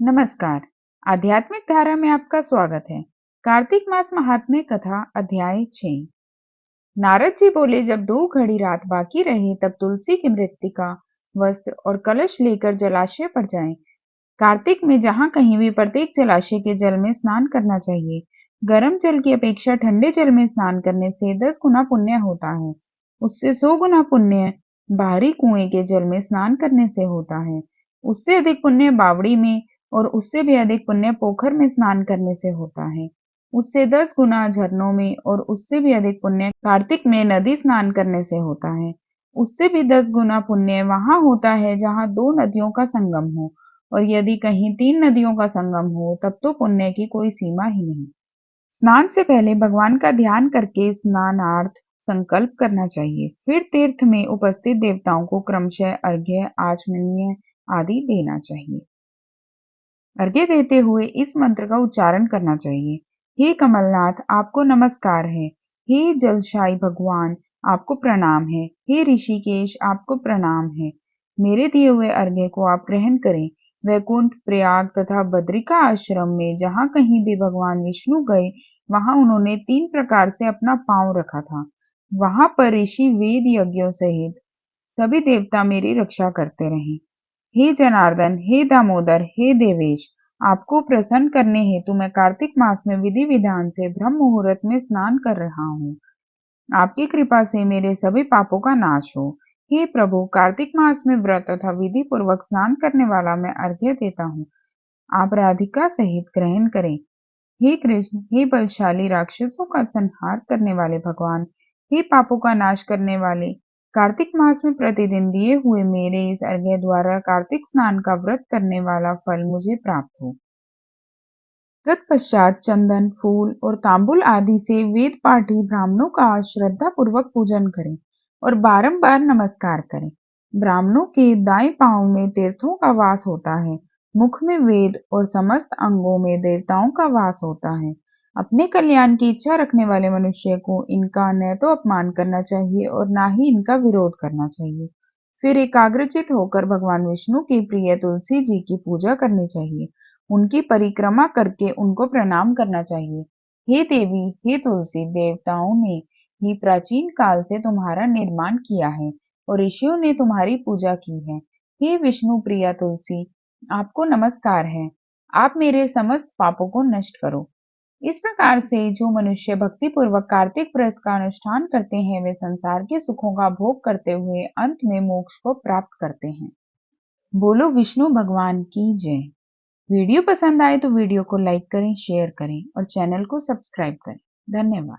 नमस्कार। आध्यात्मिक धारा में आपका स्वागत है। कार्तिक मास महात्म्य कथा अध्याय 6। नारद जी बोले, जब 2 घड़ी रात बाकी रहे तब तुलसी की मृत्तिका वस्त्र और कलश लेकर जलाशय पर जाएं। कार्तिक में जहाँ कहीं भी प्रत्येक जलाशय के जल में स्नान करना चाहिए। गर्म जल की अपेक्षा ठंडे जल में स्नान करने से 10 गुना पुण्य होता है। उससे 100 गुना पुण्य बाहरी कुएं के जल में स्नान करने से होता है। उससे अधिक पुण्य बावड़ी में और उससे भी अधिक पुण्य पोखर में स्नान करने से होता है। उससे 10 गुना झरनों में और उससे भी अधिक पुण्य कार्तिक में नदी स्नान करने से होता है। उससे भी 10 गुना पुण्य वहां होता है जहां 2 नदियों का संगम हो, और यदि कहीं 3 नदियों का संगम हो तब तो पुण्य की कोई सीमा ही नहीं। स्नान से पहले भगवान का ध्यान करके स्नानार्थ संकल्प करना चाहिए। फिर तीर्थ में उपस्थित देवताओं को क्रमशः अर्घ्य, आचमनीय आदि देना चाहिए। अर्घ्य देते हुए इस मंत्र का उच्चारण करना चाहिए। हे कमलनाथ, आपको नमस्कार है। हे जलशाई भगवान, आपको प्रणाम है। हे ऋषिकेश, आपको प्रणाम है। मेरे दिए हुए अर्घ्य को आप ग्रहण करें। वैकुंठ, प्रयाग तथा बद्रिका आश्रम में जहाँ कहीं भी भगवान विष्णु गए, वहां उन्होंने 3 प्रकार से अपना पांव रखा था। वहां पर ऋषि वेद यज्ञों सहित सभी देवता मेरी रक्षा करते रहे। हे जनार्दन, हे दामोदर, हे देवेश, आपको प्रसन्न करने हेतु मैं कार्तिक मास में विधि विधान से ब्रह्म मुहूर्त में स्नान कर रहा हूँ। आपकी कृपा से मेरे सभी पापों का नाश हो। हे प्रभु, कार्तिक मास में व्रत तथा विधि पूर्वक स्नान करने वाला मैं अर्घ्य देता हूँ। आप राधिका सहित ग्रहण करें। हे कृष्ण, हे बलशाली राक्षसों का संहार करने वाले भगवान, हे पापों का नाश करने वाले, कार्तिक मास में प्रतिदिन दिए हुए मेरे इस अर्घ्य द्वारा कार्तिक स्नान का व्रत करने वाला फल मुझे प्राप्त हो। तत्पश्चात चंदन, फूल और तांबुल आदि से वेद पाठी ब्राह्मणों का श्रद्धा पूर्वक पूजन करें और बारंबार नमस्कार करें। ब्राह्मणों के दाएं पांव में तीर्थों का वास होता है, मुख में वेद और समस्त अंगों में देवताओं का वास होता है। अपने कल्याण की इच्छा रखने वाले मनुष्य को इनका न तो अपमान करना चाहिए और न ही इनका विरोध करना चाहिए। फिर एकाग्रचित होकर भगवान विष्णु की प्रिय तुलसी जी की पूजा करनी चाहिए। उनकी परिक्रमा करके उनको प्रणाम करना चाहिए। हे देवी, हे तुलसी, देवताओं ने ही प्राचीन काल से तुम्हारा निर्माण किया है और ऋषियों ने तुम्हारी पूजा की है। हे विष्णु प्रिया तुलसी, आपको नमस्कार है। आप मेरे समस्त पापों को नष्ट करो। इस प्रकार से जो मनुष्य भक्ति पूर्वक कार्तिक व्रत का अनुष्ठान करते हैं, वे संसार के सुखों का भोग करते हुए अंत में मोक्ष को प्राप्त करते हैं। बोलो विष्णु भगवान की जय। वीडियो पसंद आए तो वीडियो को लाइक करें, शेयर करें और चैनल को सब्सक्राइब करें। धन्यवाद।